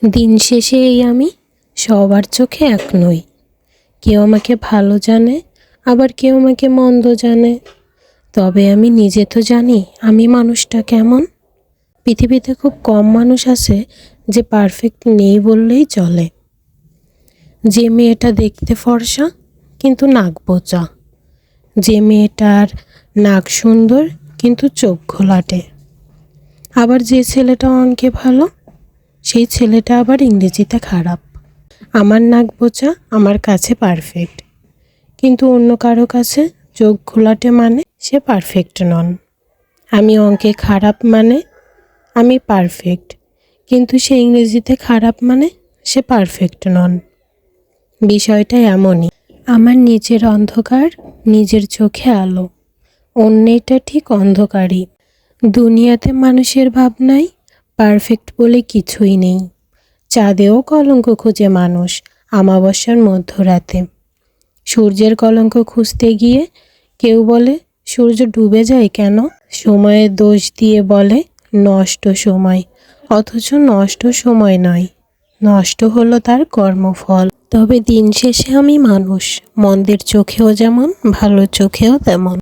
দিন শেষে আমি সবার চোখে এক নই। কেউ আমাকে ভালো জানে, আবার কেউ আমাকে মন্দ জানে। তবে আমি নিজে তো জানি আমি মানুষটা কেমন। পৃথিবীতে খুব কম মানুষ আছে যে পারফেক্ট নেই বললেই চলে। যে মেয়েটা দেখতে ফর্সা কিন্তু নাক বোচা, যে মেয়েটার নাক সুন্দর কিন্তু চোখ ঘোলাটে, আবার যে ছেলেটা অঙ্কে ভালো সেই ছেলেটা আবার ইংরেজিতে খারাপ। আমার নাক বোচা আমার কাছে পারফেক্ট, কিন্তু অন্য কারো কাছে চোখ ঘোলাটে মানে সে পারফেক্ট নন। আমি অঙ্কে খারাপ মানে আমি পারফেক্ট, কিন্তু সে ইংরেজিতে খারাপ মানে সে পারফেক্ট নন। বিষয়টা এমনই, আমার নিজের অন্ধকার নিজের চোখে আলো, অন্যটা ঠিক অন্ধকারই। দুনিয়াতে মানুষের ভাবনায় পারফেক্ট বলে কিছুই নেই। চাঁদেও কলঙ্ক খোঁজে মানুষ অমাবস্যার মধ্যরাতে। সূর্যের কলঙ্ক খুঁজতে গিয়ে কেউ বলে সূর্য ডুবে যায় কেন, সময়ের দোষ দিয়ে বলে নষ্ট সময়, অথচ নষ্ট সময় নয়, নষ্ট হলো তার কর্মফল। তবে দিন শেষে আমি মানুষ, মন্দের চোখেও যেমন ভালো চোখেও তেমন।